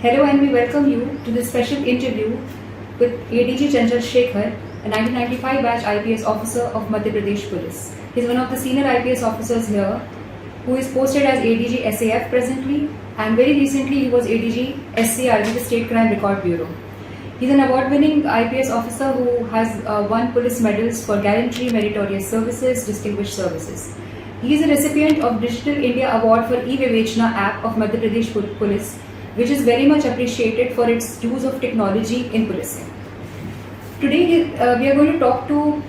Hello and we welcome you to this special interview with ADG Chanchal Shekhar, a 1995 batch IPS officer of Madhya Pradesh Police. He is one of the senior IPS officers here who is posted as ADG SAF presently, and very recently he was ADG SCRB, the State Crime Record Bureau. He is an award-winning IPS officer who has won police medals for gallantry, meritorious services, distinguished services. He is a recipient of Digital India Award for E-Vivechna app of Madhya Pradesh Police, which is very much appreciated for its use of technology in policing. Today we are going to talk to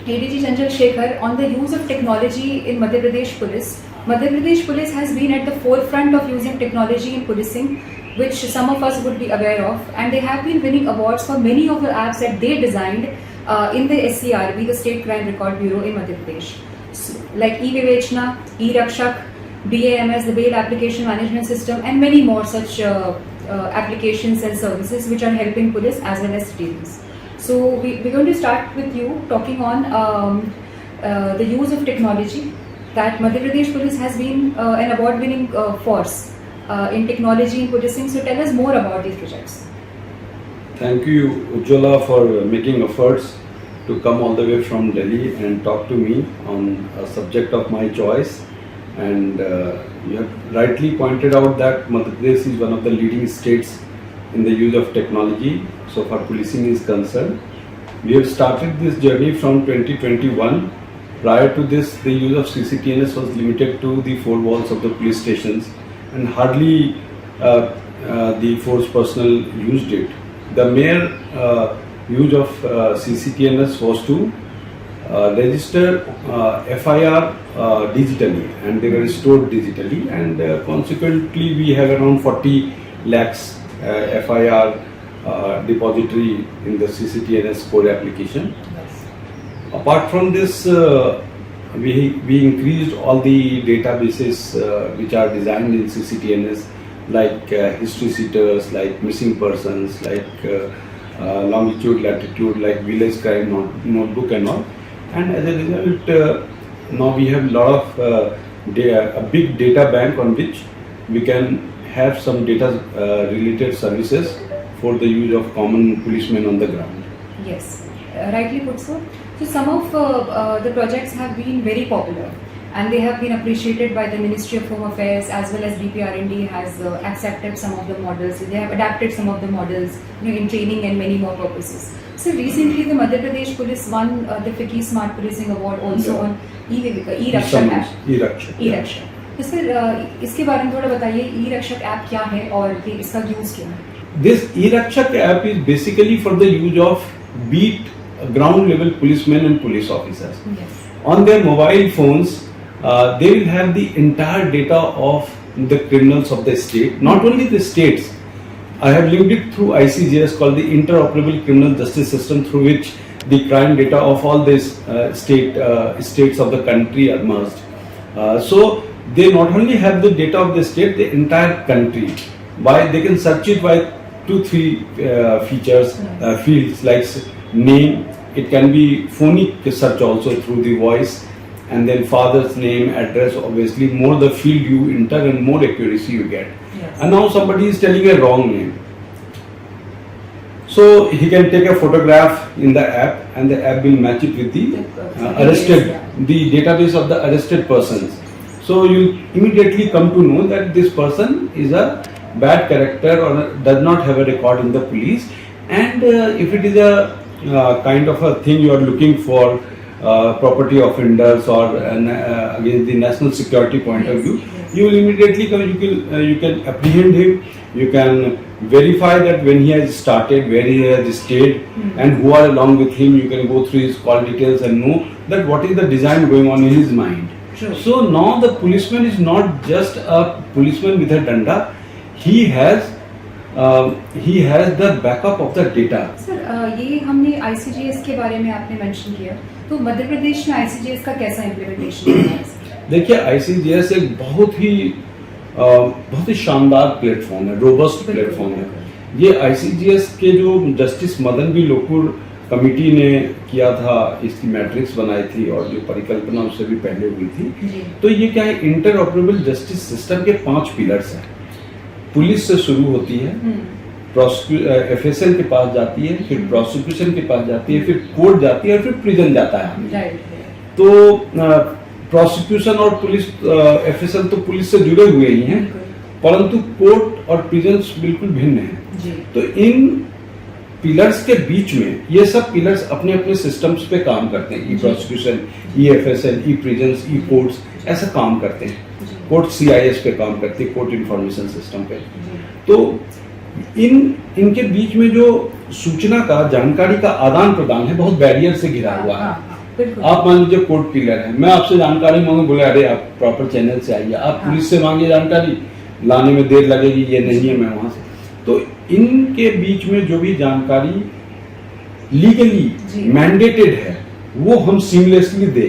ADG Chanchal Shekhar on the use of technology in Madhya Pradesh Police. Madhya Pradesh Police has been at the forefront of using technology in policing, which some of us would be aware of, and they have been winning awards for many of the apps that they designed in the SCRB, the State Crime Record Bureau in Madhya Pradesh. So, like E-Vivechna, E-Rakshak, BAMS, the Bail Application Management System, and many more such applications and services which are helping police as well as citizens. So we're going to start with you talking on the use of technology, that Madhya Pradesh Police has been an award-winning force in technology in policing. So tell us more about these projects. Thank you, Ujjwala, for making efforts to come all the way from Delhi and talk to me on a subject of my choice. And you have rightly pointed out that Madhya Pradesh is one of the leading states in the use of technology so far policing is concerned. We have started this journey from 2021. Prior to this, the use of CCTNS was limited to the four walls of the police stations, and hardly the force personnel used it. The mere use of CCTNS was to register FIR digitally, and they were stored digitally, and consequently we have around 40 lakhs FIR depository in the CCTNS core application. Yes. Apart from this, we increased all the databases which are designed in CCTNS, like history seaters, like missing persons, like longitude, latitude, like village crime notebook and all. And as a result, now we have a lot of a big data bank on which we can have some data related services for the use of common policemen on the ground. Yes, rightly put so. So some of the projects have been very popular, and they have been appreciated by the Ministry of Home Affairs, as well as DPRND has accepted some of the models. They have adapted some of the models, in training and many more purposes. So recently the Madhya Pradesh Police won the FICCI Smart Policing Award also on E-Rakshak app. E-Rakshak. तो sir इसके बारे में थोड़ा बताइए, E-Rakshak app क्या है और इसका यूज क्या है? This E-Rakshak app is basically for the use of beat ground level policemen and police officers. Yes. On their mobile phones, they will have the entire data of the criminals of the state, not only the states. I have linked it through ICJS, called the Interoperable Criminal Justice System, through which the crime data of all these states of the country are merged. So they not only have the data of the state, the entire country. They can search it by 2-3 features, fields like name. It can be phonic search also through the voice, and then father's name, address. Obviously, more the field you enter and more accuracy you get. Yes. And now somebody is telling a wrong name, so he can take a photograph in the app, and the app will match it with the arrested, the database of the arrested persons. So you immediately come to know that this person is a bad character or does not have a record in the police. And if it is a kind of a thing you are looking for, property offenders or against the national security point of view, you will immediately come. You can apprehend him. You can verify that when he has started, where he has stayed, and who are along with him. You can go through his call details and know that what is the design going on in his mind. Sure. So now the policeman is not just a policeman with a danda. He has the backup of the data. Sir ये हमने ICJS के बारे में आपने mention किया, तो मध्य प्रदेश में ICJS का कैसा इम्प्लीमेंटेशन है? देखिए, ICJS एक बहुत ही शानदार प्लेटफॉर्म है, रोबस्ट प्लेटफॉर्म है। ये ICJS के जो justice Madan B Lokur committee ने किया था, इसकी मैट्रिक्स बनाई थी और जो परिकल्पना उससे भी पहले हुई थी। तो ये क्या है, इंटरऑपरेबल जस्टिस सिस्टम के 5 पिलर्स हैं। पुलिस से शुरू होती है, FSL के पास जाती है, फिर प्रोसिक्यूशन के पास जाती है, फिर कोर्ट जाती है और फिर प्रिजन जाता है। तो प्रोसिक्यूशन और पुलिस FSL तो पुलिस से जुड़े हुए ही हैं, परंतु कोर्ट और प्रिजन बिल्कुल भिन्न हैं। तो इन पिलर्स के बीच में ये सब पिलर्स अपने अपने सिस्टम्स पे काम करते हैं। ई प्रोसिक्यूशन, ई FSL, ई प्रिजन्स, ई कोर्ट्स ऐसा काम करते हैं। कोर्ट CIS पे काम करती है, कोर्ट इंफॉर्मेशन सिस्टम पे। तो इनके बीच में जो सूचना का, जानकारी का आदान प्रदान है, बहुत बैरियर से घिरा हुआ है। आप मान लीजिए कोर्ट पिलर है, मैं आपसे जानकारी मांगू, बोले अरे आप प्रॉपर चैनल से आइए, आप पुलिस से मांगे जानकारी, लाने में देर लगेगी, ये नहीं है, मैं वहां से। तो इनके बीच में जो भी जानकारी लीगली मैंडेटेड है वो हम सीमलेसली दे।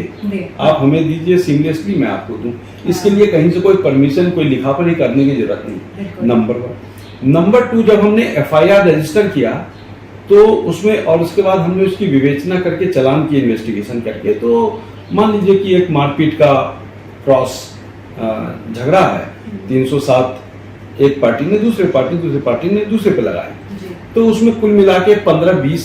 आप हमें दीजिए सीमलेसली, मैं आपको दूं। इसके लिए कहीं से कोई परमिशन, कोई लिखापढ़ी करने की जरूरत नहीं। नंबर 1। नंबर 2, जब हमने FIR रजिस्टर किया तो उसमें, और उसके बाद हमने उसकी विवेचना करके चालान की, इन्वेस्टिगेशन करके, तो मान लीजिए कि एक मारपीट का क्रॉस झगड़ा है, 307 एक पार्टी ने दूसरे पार्टी ने दूसरे पे लगाए, तो उसमें कुल मिला के 15-20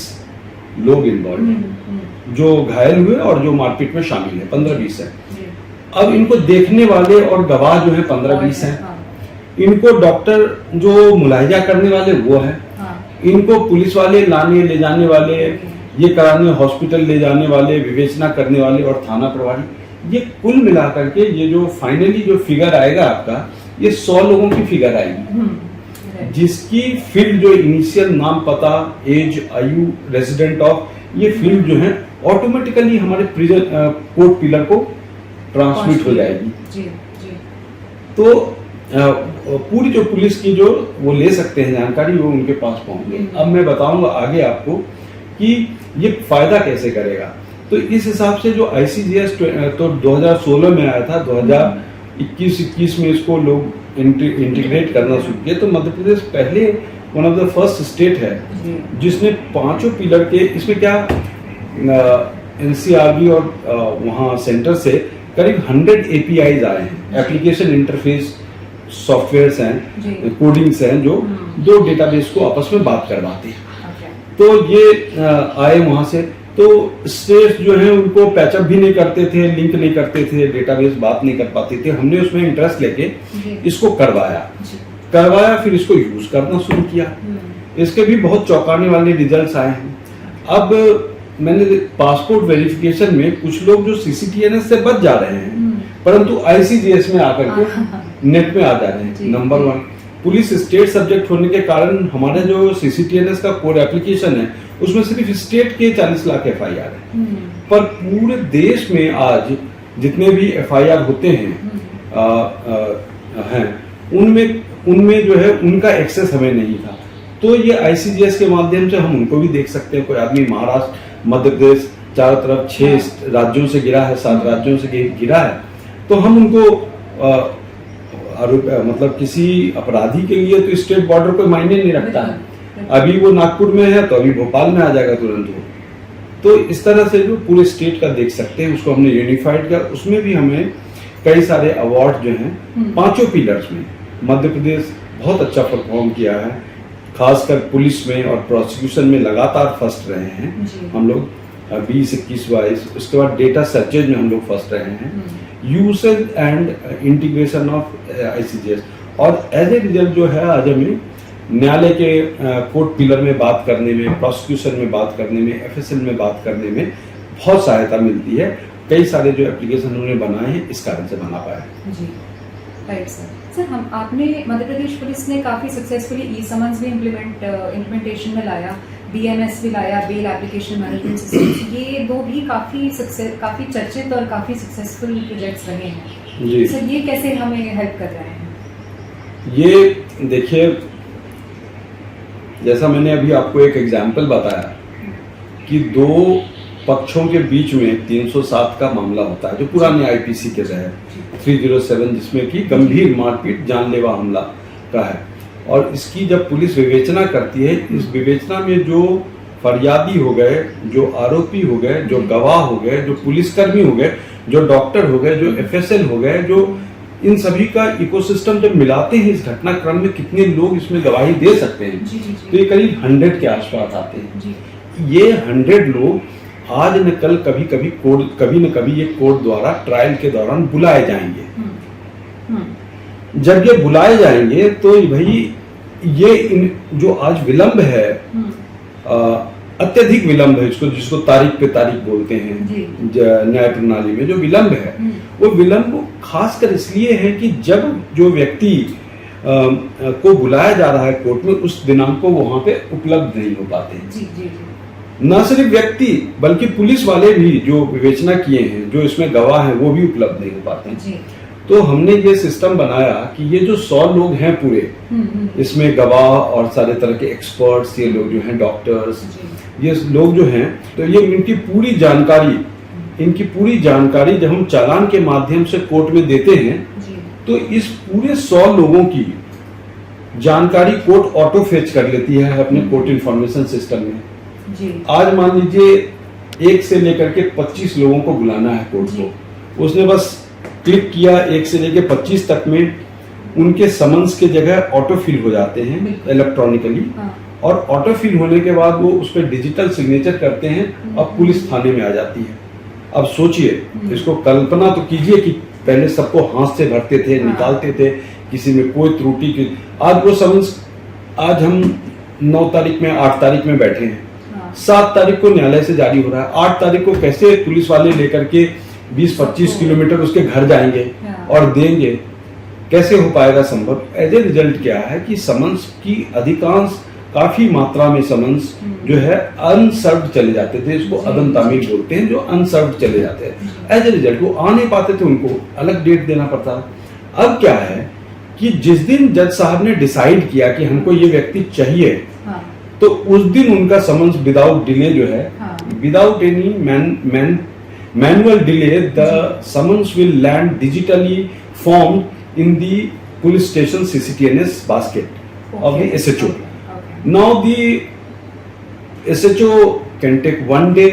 लोग इन्वॉल्व हैं, जो घायल हुए और जो मारपीट में शामिल है, 15-20 है। अब इनको देखने वाले और गवाह जो है 15-20 हैं। इनको डॉक्टर जो मुलाहिजा करने वाले वो है, इनको पुलिस वाले लाने ले जाने वाले, ये कराने हॉस्पिटल ले जाने वाले, विवेचना करने वाले और थाना प्रभारी, ये कुल मिलाकर के ये जो फाइनली जो फिगर आएगा आपका, ये 100 लोगों की फिगर आएगी, जिसकी फील्ड जो इनिशियल नाम, पता, एज, आयु, रेजिडेंट ऑफ, ये फील्ड जो है ऑटोमेटिकली हमारे प्रिजन कोर्ट पिलर को ट्रांसमिट हो जाएगी। तो पूरी जो पुलिस की जो वो ले सकते हैं जानकारी, वो उनके पास पहुंच गई। अब मैं बताऊंगा आगे आपको कि ये फायदा कैसे करेगा। तो इस हिसाब से जो ICGS तो 2016 में आया था, 2021 में इसको लोग इंटीग्रेट करना शुरू किया। तो मध्य प्रदेश पहले one of the first state है जिसने 5 पिलर के, इसमें क्या NCRB और वहाँ सेंटर से करीब 100 APIs आए हैं, एप्लीकेशन इंटरफेस सॉफ्टवेयर्स हैं, कोडिंग्स हैं, जो 2 डेटाबेस को आपस में बात करवाते हैं। तो ये आए वहां से। तो स्टेट्स जो हैं उनको पैचअप भी नहीं करते थे, लिंक नहीं करते थे, डेटाबेस बात नहीं कर पाते थे। हमने उसमें इंटरेस्ट लेके इसको करवाया, फिर इसको यूज करना शुरू किया। इसके भी बहुत चौंकाने वाले रिजल्ट्स आए हैं। अब मैंने पासपोर्ट वेरिफिकेशन में कुछ लोग जो CCTNS से बच जा रहे हैं, परंतु ICGS में आकर के नेट में आ जा रहे हैं। नंबर 1, पुलिस स्टेट सब्जेक्ट होने के कारण हमारा जो CCTNS का कोड एप्लीकेशन है, उसमें सिर्फ स्टेट के 40 लाख FIR है, पर पूरे देश में आज जितने भी FIR होते हैं उनमें जो है उनका एक्सेस हमें नहीं था। तो ये ICGS के माध्यम से हम उनको भी देख सकते हैं। कोई आदमी महाराष्ट्र, मध्य प्रदेश, चारों तरफ 6 राज्यों से गिरा है, 7 राज्यों से गिरा है, तो हम उनको मतलब किसी अपराधी के लिए तो स्टेट बॉर्डर कोई मायने नहीं रखता है। अभी वो नागपुर में है तो अभी भोपाल में आ जाएगा तुरंत वो। तो इस तरह से जो पूरे स्टेट का देख सकते हैं, उसको हमने यूनिफाइड किया। उसमें भी हमें कई सारे अवार्ड जो हैं 5 पिलर्स में मध्य प्रदेश बहुत अच्छा परफॉर्म किया है। खासकर पुलिस में और प्रोसिक्यूशन में लगातार फर्स्ट रहे हैं हम लोग, 20, 21, 22। उसके बाद डेटा सर्चेज में हम लोग फर्स्ट रहे हैं, usage and integration of ICGS। और एज ए रिजल्ट जो है आज हमें न्यायालय के कोर्ट पिलर में बात करने में, प्रोसिक्यूशन में बात करने में, FSL में बात करने में बहुत सहायता मिलती है। कई सारे जो एप्लीकेशन उन्होंने बनाए हैं इस कारण से बना पाया। जी, राइट सर। हम आपने मध्य प्रदेश पुलिस ने काफ़ी सक्सेसफुली ई-समन्स भी इम्प्लीमेंटेशन में लाया, BMS भी लाया, बेल एप्लीकेशन मैनेजमेंट सिस्टम। ये 2 भी काफ़ी चर्चित और काफ़ी सक्सेसफुल प्रोजेक्ट्स रहे हैं। जी सर, ये कैसे हमें हेल्प कर रहे हैं? ये देखिए, जैसा मैंने अभी आपको एक एग्जाम्पल बताया कि 2 पक्षों के बीच में 307 का मामला होता है, जो पुराने IPC के तहत 307, जिसमें कि गंभीर मारपीट, जानलेवा हमला का है। और इसकी जब पुलिस विवेचना करती है, इस विवेचना में जो फरियादी हो गए, जो आरोपी हो गए, जो गवाह हो गए, जो पुलिसकर्मी हो गए, जो डॉक्टर हो गए, जो FSL हो गए, जो इन सभी का इकोसिस्टम जब मिलाते हैं इस घटनाक्रम में कितने लोग इसमें गवाही दे सकते हैं, तो ये करीब 100 के आसपास आते हैं। ये 100 लोग आज न कल कभी न कभी ये कोर्ट द्वारा ट्रायल के दौरान बुलाए जाएंगे। जब ये बुलाए जाएंगे तो भाई ये जो आज विलंब है, अत्यधिक विलंब है, जिसको तारीख पे तारीख बोलते हैं न्याय प्रणाली में, जो विलंब है वो विलंब खासकर इसलिए है कि जब जो व्यक्ति को बुलाया जा रहा है कोर्ट में उस दिनांक को वहां पे उपलब्ध नहीं हो पाते। न सिर्फ व्यक्ति बल्कि पुलिस वाले भी जो विवेचना किए हैं, जो इसमें गवाह हैं, वो भी उपलब्ध नहीं हो पाते। तो हमने ये सिस्टम बनाया कि ये जो 100 लोग हैं पूरे, इसमें गवाह और सारे तरह के एक्सपर्ट्स, ये लोग जो हैं डॉक्टर्स, ये लोग जो हैं, तो ये इनकी पूरी जानकारी जब हम चालान के माध्यम से कोर्ट में देते हैं तो इस पूरे 100 लोगों की जानकारी कोर्ट ऑटो फेच कर लेती है अपने कोर्ट इंफॉर्मेशन सिस्टम में। आज मान लीजिए 1 से लेकर के 25 लोगों को बुलाना है कोर्ट को, उसने बस क्लिक किया 1 से लेकर 25 तक में उनके समन्स के जगह ऑटो फिल हो जाते हैं इलेक्ट्रॉनिकली, और ऑटो फिल होने के बाद वो उस पर डिजिटल सिग्नेचर करते हैं, अब पुलिस थाने में आ जाती है। अब सोचिए, इसको कल्पना तो कीजिए कि पहले सबको हाथ से भरते थे, निकालते थे, किसी में कोई त्रुटि की, आज वो समन्स, आज हम 9 तारीख में 8 तारीख में बैठे हैं, 7 तारीख को न्यायालय से जारी हो रहा है, 8 तारीख को कैसे पुलिस वाले लेकर के 20-25 किलोमीटर उसके घर जाएंगे और देंगे, कैसे हो पाएगा संभव। एज ए रिजल्ट क्या है कि समन्स की अधिकांश, काफी मात्रा में समन्स जो है अनसर्व्ड चले जाते थे, इसको अदम तामील बोलते हैं, जो अनसर्व्ड चले जाते हैं। एज ए रिजल्ट वो आ नहीं पाते थे, उनको अलग डेट देना पड़ता। अब क्या है कि जिस दिन जज साहब ने डिसाइड किया कि हमको ये व्यक्ति चाहिए, तो उस दिन उनका समन्स विदाउट डिले जो है, without any manual delay, the summons will land digitally formed in the police station CCTNS basket of the SHO. Now the SHO can take 1 day,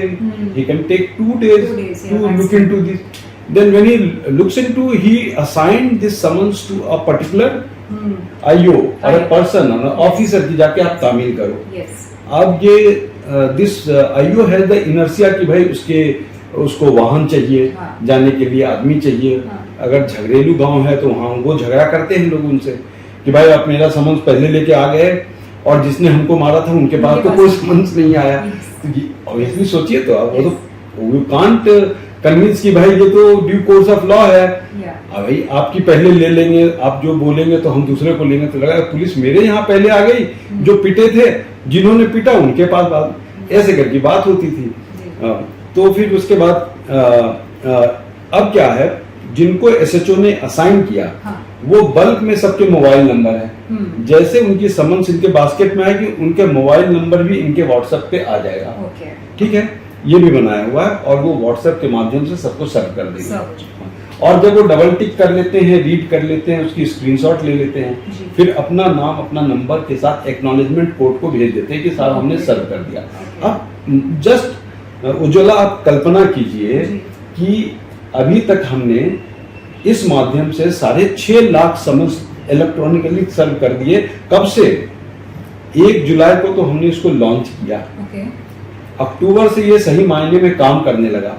he can take 2 days to look into this. Then when he looks into, he assigned this summons to a particular IO or a person, or an officer की जाके आप तामील करो। अब ये this IO has the inertia कि भाई उसको वाहन चाहिए, जाने के लिए आदमी चाहिए। अगर झगड़ेलू गांव है तो वहां वो झगड़ा करते हैं लोग उनसे कि भाई आप मेरा समन्स पहले लेके आ गए और जिसने हमको मारा था उनके पास तो कोई समन्स नहीं आया। ऑब्वियसली सोचिए, तो आप वो तो यू कांट कन्विंस कि भाई ये तो ड्यू कोर्स ऑफ लॉ है, भाई आपकी पहले ले लेंगे, आप जो बोलेंगे तो हम दूसरे को लेंगे। तो लगा पुलिस मेरे यहाँ पहले आ गई, जो पिटे थे, जिन्होंने पिटा उनके पास बात, ऐसे करके बात होती थी। तो फिर उसके बाद अब क्या है, जिनको SHO ने असाइन किया, वो बल्क में सबके मोबाइल नंबर है। जैसे उनकी समन्स इनके बास्केट में आएगी, उनके मोबाइल नंबर भी इनके व्हाट्सएप पे आ जाएगा। ठीक है, ये भी बनाया हुआ है, और वो व्हाट्सएप के माध्यम से सबको सर्व कर देंगे। और जब वो डबल टिक कर लेते हैं, रीड कर लेते हैं, उसकी स्क्रीनशॉट ले लेते हैं, फिर अपना नाम, अपना नंबर के साथ एक्नॉलेजमेंट कोड को भेज देते हैं कि साहब हमने सर्व कर दिया। अब जस्ट उज्ज्वला, आप कल्पना कीजिए कि अभी तक हमने इस माध्यम से 6.5 लाख समन्स इलेक्ट्रॉनिकली सर्व कर दिए। कब से? 1 जुलाई को तो हमने इसको लॉन्च किया। अक्टूबर से ये सही मायने में काम करने लगा।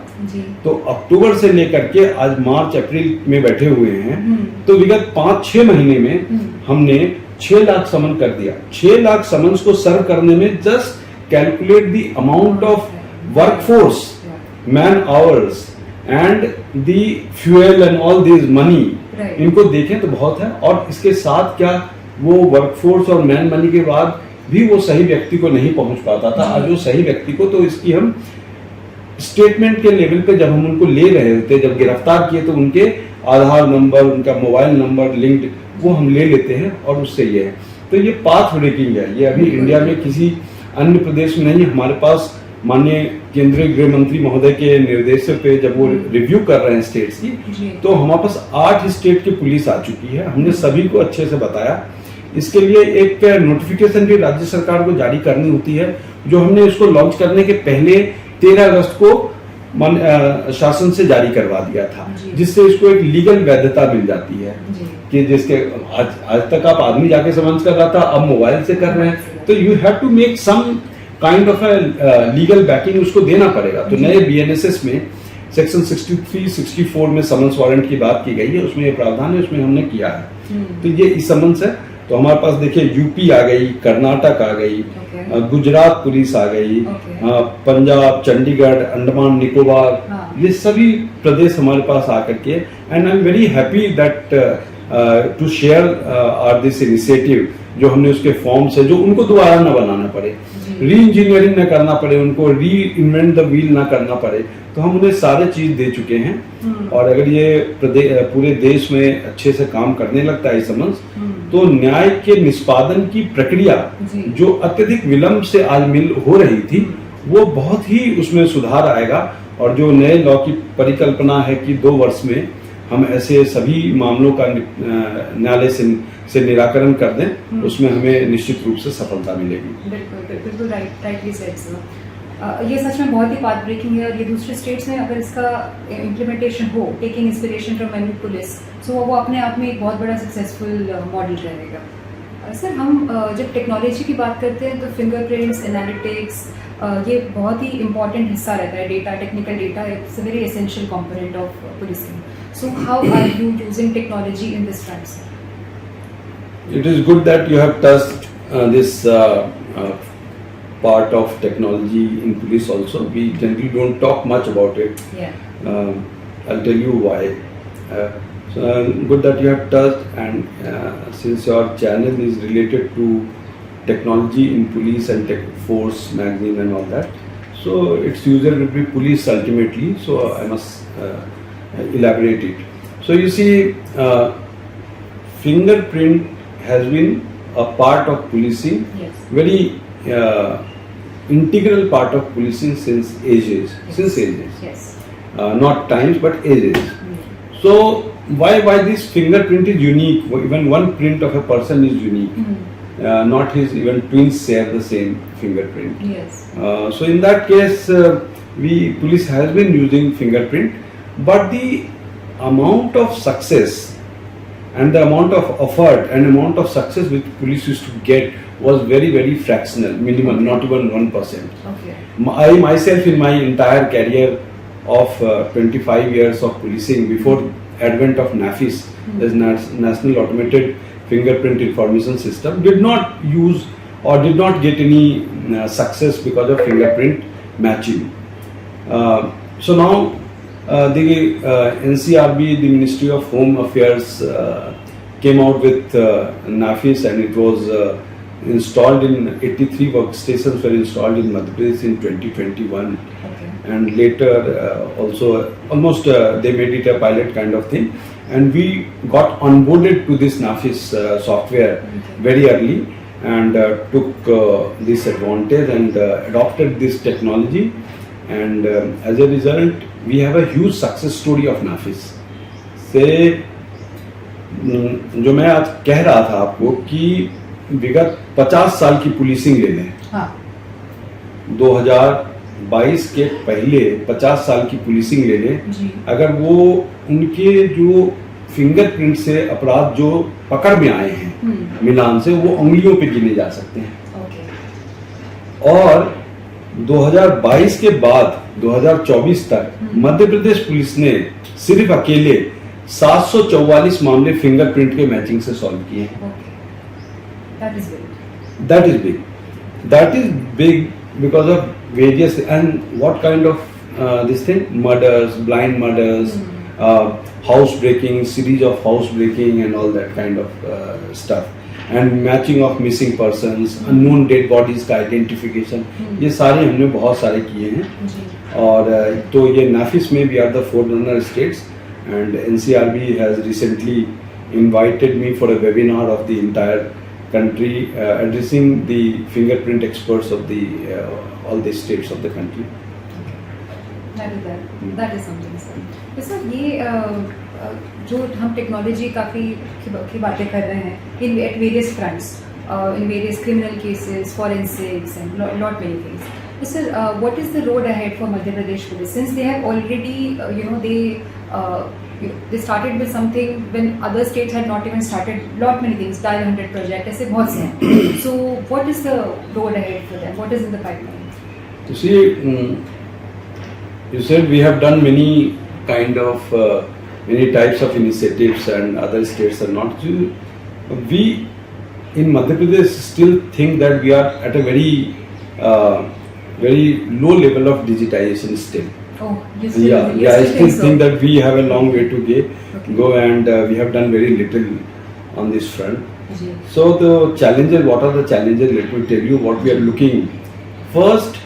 तो अक्टूबर से लेकर के आज मार्च अप्रैल में बैठे हुए हैं, तो विगत 5-6 महीने में हमने 6 लाख समन कर दिया। 6 लाख समन्स को सर्व करने में just calculate the amount of workforce, man hours and the fuel and all this money, इनको देखें तो बहुत है। और इसके साथ क्या, वो वर्कफोर्स और मैन मनी के बाद भी वो सही व्यक्ति को नहीं पहुंच पाता था। आज वो सही व्यक्ति को, तो इसकी हम स्टेटमेंट के लेवल पे जब हम उनको ले रहे होते, जब गिरफ्तार किए, तो उनके आधार नंबर, उनका मोबाइल नंबर लिंक्ड, वो हम ले लेते हैं, और उससे ये है। तो ये पाथ ब्रेकिंग है, ये अभी इंडिया में किसी अन्य प्रदेश में नहीं। हमारे पास माननीय केंद्रीय गृह मंत्री महोदय के निर्देश पे जब वो रिव्यू कर रहे हैं स्टेट्स की, तो हमारे पास 8 स्टेट की पुलिस आ चुकी है। हमने सभी को अच्छे से बताया। इसके लिए एक नोटिफिकेशन भी राज्य सरकार को जारी करनी होती है, जो हमने इसको लॉन्च करने के पहले 13 अगस्त को शासन से जारी करवा दिया था, जी। जिससे इसको एक लीगल वैधता मिल जाती है जी। कि जिसके आज तक आप आदमी जाके समन्स कर रहा था, अब मोबाइल से कर रहे हैं, तो you have to make some kind of a legal backing उसको देना पड़ेगा। तो नए बीएनएसएस में सेक्शन 63-64 में समन्स वारंट की बात की गई है, उसमें ये प्रावधान है, उसमें हमने किया है। तो ये इस समन्स है। तो हमारे पास देखिए यूपी आ गई, कर्नाटक आ गई, गुजरात पुलिस आ गई, पंजाब, चंडीगढ़, अंडमान निकोबार, ये सभी प्रदेश हमारे पास आकर के, and I am very happy that to share our this initiative, जो हमने उसके फॉर्म्स है, जो उनको दोबारा ना बनाना पड़े, री इंजीनियरिंग ना करना पड़े, उनको री इन्वेंट द व्हील ना करना पड़े, तो हम उन्हें सारे चीज दे चुके हैं। और अगर ये पूरे देश में अच्छे से काम करने लगता है समन्स, तो न्याय के निष्पादन की प्रक्रिया जो अत्यधिक विलंब से आज हो रही थी, वो बहुत ही उसमें सुधार आएगा। और जो नए लॉ की परिकल्पना है कि 2 वर्ष में हम ऐसे सभी मामलों का न्यायालय से निराकरण कर दें, उसमें हमें निश्चित रूप से सफलता मिलेगी। बिल्कुल राइटली सेड सर। ये सच में बहुत ही पाथ ब्रेकिंग है, और ये दूसरे स्टेट्स में अगर इसका इम्प्लीमेंटेशन हो, taking inspiration from many police, so वो अपने आप में एक बहुत बड़ा सक्सेसफुल मॉडल रहेगा। सर, हम जब टेक्नोलॉजी की बात करते हैं तो फिंगरप्रिंट्स, एनालिटिक्स, ये बहुत ही इम्पॉर्टेंट हिस्सा रहता है। Data, technical data, it's a very essential component of policing. So how are you using technology in this front, sir? It is good that you have touched this part of technology in police also. We generally don't talk much about it. Yeah. I'll tell you why. So good that you have touched, and since your channel is related to technology in police and tech force magazine and all that, so its user will be police ultimately. So I must elaborate it. So you see, fingerprint has been a part of policing, Yes. very integral part of policing since ages. Yes. Not times but ages. So why this fingerprint is unique? Even one print of a person is unique. Not his even twins share the same fingerprint. Yes. So in that case, police has been using fingerprint, but the amount of success and the amount of effort and amount of success which police used to get was very, very fractional, minimal, not even 1%. Okay. I myself, in my entire career of 25 years of policing, before advent of NAFIS, the National Automated Fingerprint Information System, did not use or did not get any success because of fingerprint matching. So now the NCRB, the Ministry of Home Affairs, came out with NAFIS, and it was installed in 83 workstations were installed in Madhya Pradesh in 2021. Okay. And later also almost they made it a pilot kind of thing, and we got onboarded to this NAFIS software very early, and took this advantage and adopted this technology, and as a result we have a huge success story of NAFIS. से जो मैं आज कह रहा था आपको कि विगत 50 साल की पुलिसिंग ले लें, 2022 के पहले 50 साल की पुलिसिंग ले लें, अगर वो उनके जो फिंगरप्रिंट से अपराध जो पकड़ में आए हैं मिलान से, वो उंगलियों पे गिने जा सकते हैं। और 2022 के बाद 2024 तक मध्य प्रदेश पुलिस ने सिर्फ अकेले 744 मामले फिंगरप्रिंट के मैचिंग से सॉल्व किए हैं। That is big. That is big because of various, and what kind of this thing, murders, blind murders, house breaking, series of house breaking and all that kind of stuff, and matching of missing persons, unknown dead bodies का identification, ये सारे हमने बहुत सारे किए हैं। और तो ये NAFIS में we are the forerunner states, and NCRB has recently invited me for a webinar of the entire country addressing the fingerprint experts of the all the states of the country. That is something, sir. तो sir ये जो हम technology काफ़ी की बातें कर रहे हैं in at various fronts, in various criminal cases, forensics and lot many things, Sir, what is the road ahead for Madhya Pradesh Police? Since they have already, they started with something when other states had not even started. Lot many things, Dial 100 project, ऐसे बहुत से हैं. So, what is the road ahead for them? What is in the pipeline? You see, you said we have done many types of initiatives and other states are not. We in Madhya Pradesh still think that we are at a very low level of digitization still. Oh, you still, I still so? think that we have a long way to Okay. go and we have done very little on this front. Ji. So the challenges, what are the challenges? Let me tell you what we are looking. First,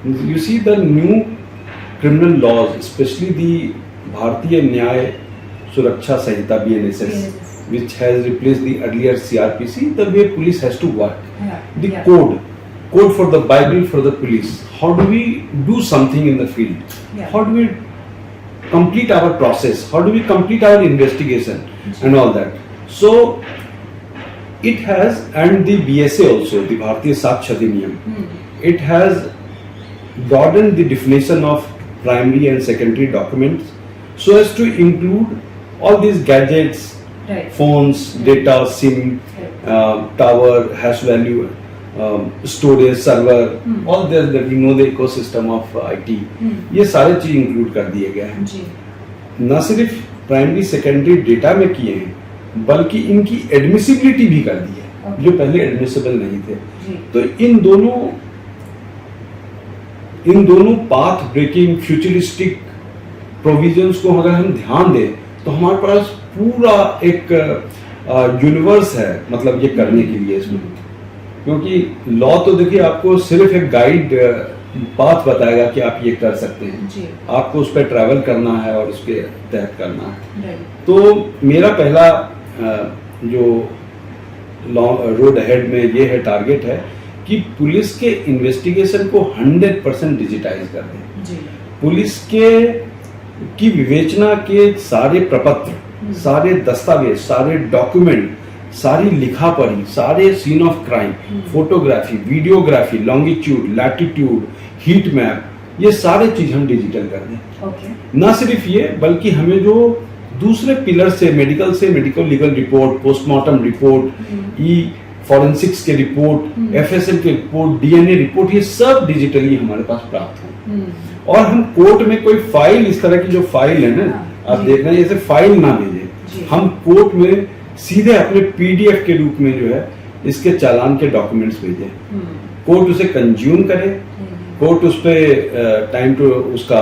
you see the new criminal laws, especially the Bharatiya Nyaya Suraksha Sanhita BNSS, BNSS. which has replaced the earlier CRPC. The way police has to work, the Yeah. code for the Bible for the police. How do we do something in the field? Yeah. How do we complete our process? How do we complete our investigation and all that? So it has, and the BSA also, the Bharatiya Sakshya Adhiniyam, it has broadened the definition of primary and secondary documents so as to include all these gadgets, Right. phones, data, SIM, tower, hash value, storage, server, all that we know the ecosystem of IT. ये सारे चीज include कर दिए गए हैं. जी. न सिर्फ primary secondary data में किए हैं बल्कि इनकी एडमिसिबिलिटी भी कर दी है. Okay. जो पहले एडमिसिबल नहीं थे. जी. तो इन दोनों पाथ ब्रेकिंग फ्यूचरिस्टिक प्रोविजंस को अगर हम ध्यान दें तो हमारे पास पूरा एक यूनिवर्स है, मतलब ये करने के लिए इसमें. क्योंकि लॉ तो देखिए आपको सिर्फ एक गाइड पाथ बताएगा कि आप ये कर सकते हैं. जी. आपको उस पर ट्रैवल करना है और उसके तहत करना है. Right. तो मेरा पहला जो रोड अहेड में ये है, टारगेट है कि पुलिस के इन्वेस्टिगेशन को 100% डिजिटाइज कर दें. जी. पुलिस की विवेचना के सारे प्रपत्र, सारे दस्तावेज, सारे डॉक्यूमेंट, सारी लिखा पढ़ी, सारे scene of crime, photography, videography, longitude, latitude, heat map, ये सारे चीज हम डिजिटल कर दें. Okay. ना सिर्फ ये बल्कि हमें जो दूसरे पिलर से medical legal report, postmortem report, forensics के रिपोर्ट, एफएसएल के रिपोर्ट, डीएनए रिपोर्ट, ये सब डिजिटली हमारे पास प्राप्त हो. और हम कोर्ट में कोई फाइल, इस तरह की जो फाइल है ना, आप देख रहे हैं, ऐसे फाइल ना भेजें. हम कोर्ट में सीधे अपने पीडीएफ के रूप में जो है इसके चालान के डॉक्यूमेंट्स भेजें. कोर्ट उसे कंज्यूम करे, कोर्ट उस पर टाइम टू उसका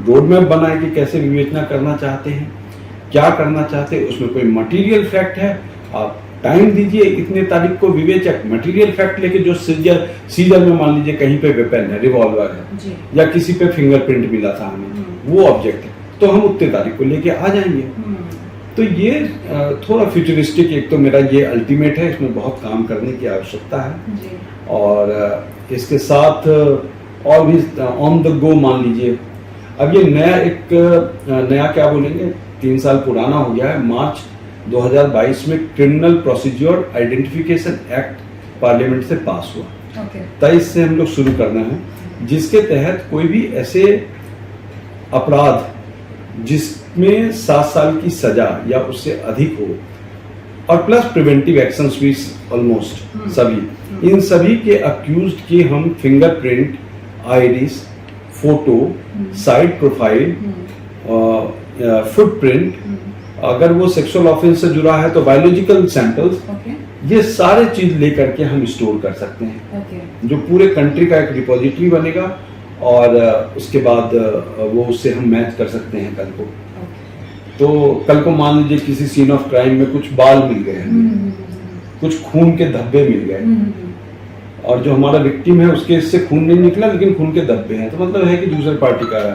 रोड मैप बनाए कि कैसे विवेचना करना चाहते हैं, क्या करना चाहते हैं. उसमें कोई मटेरियल फैक्ट है, आप टाइम दीजिए, इतने तारीख को विवेचक मटेरियल फैक्ट लेके, जो सीजर में मान लीजिए कहीं पे वेपन है, रिवॉल्वर है, या किसी पे फिंगरप्रिंट मिला था हमें, वो ऑब्जेक्ट है, तो हम उतने तारीख को लेके आ जाएंगे. तो ये थोड़ा फ्यूचरिस्टिक, एक तो मेरा ये अल्टीमेट है, इसमें बहुत काम करने की आवश्यकता है. जी. और इसके साथ और भी ऑन द गो मान लीजिए, अब ये नया क्या बोलेंगे, 3 साल पुराना हो गया है. मार्च 2022 में criminal procedure identification act parliament से पास हुआ. Okay. 23 से हम लोग शुरू करना है, जिसके तहत कोई भी ऐसे अपराध जिसमें 7 साल की सजा या उससे अधिक हो, और प्लस प्रिवेंटिव एक्शंस भी ऑलमोस्ट सभी, इन सभी के अक्यूज्ड की हम fingerprint, iris, photo, side profile, footprint, अगर वो सेक्सुअल ऑफेंस से जुड़ा है तो बायोलॉजिकल सैंपल्स, Okay. ये सारे चीज लेकर के हम स्टोर कर सकते हैं. Okay. जो पूरे कंट्री का एक रिपोजिटरी बनेगा, और उसके बाद वो उससे हम मैच कर सकते हैं कल को. तो कल को मान लीजिए किसी सीन ऑफ क्राइम में कुछ बाल मिल गए हैं, कुछ खून के धब्बे मिल गए, और जो हमारा विक्टिम है उसके इससे खून नहीं निकला लेकिन खून के धब्बे हैं, तो मतलब है कि दूसरे पार्टी का है.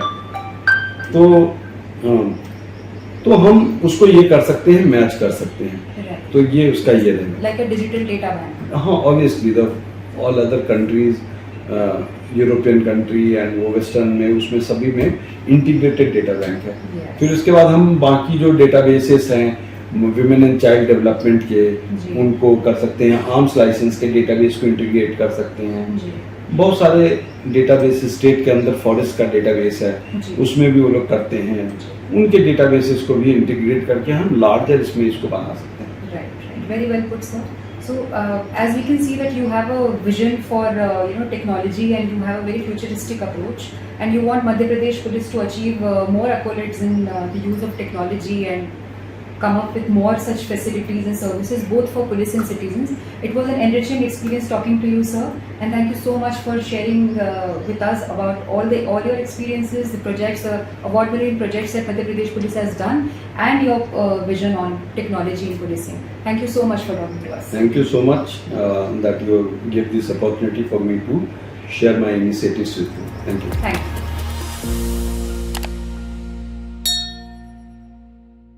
तो हम उसको ये कर सकते हैं, मैच कर सकते हैं. Right. तो ये उसका ये रहेगा. Like a digital data bank. हाँ, obviously the all other countries, European country and वो वेस्टर्न में, उसमें सभी में इंटीग्रेटेड डेटा बैंक है. Yes. फिर उसके बाद हम बाकी जो डेटाबेसेस हैं विमेन एंड चाइल्ड डेवलपमेंट के, जी. उनको कर सकते हैं. आर्म्स लाइसेंस के डेटाबेस को इंटीग्रेट कर सकते हैं. जी. बहुत सारे डेटाबेस स्टेट के अंदर फॉरेस्ट का डेटाबेस है, जी। उसमें भी वो लोग करते हैं। उनके डेटाबेसेस को भी इंटीग्रेट करके हम लार्जर इसमें इसको बना सकते हैं। Right. Very well put, sir. So, as we can see that you have a vision for technology, and you have a very futuristic approach, and you want Madhya Pradesh Police to achieve more accolades in the use of technology and come up with more such facilities and services both for police and citizens. It was an enriching experience talking to you, sir, and thank you so much for sharing with us about all your experiences, the projects, award-winning projects that Madhya Pradesh Police has done, and your vision on technology in policing. Thank you so much for talking to us. Thank you so much that you give this opportunity for me to share my initiatives with you. Thank you. Thank you.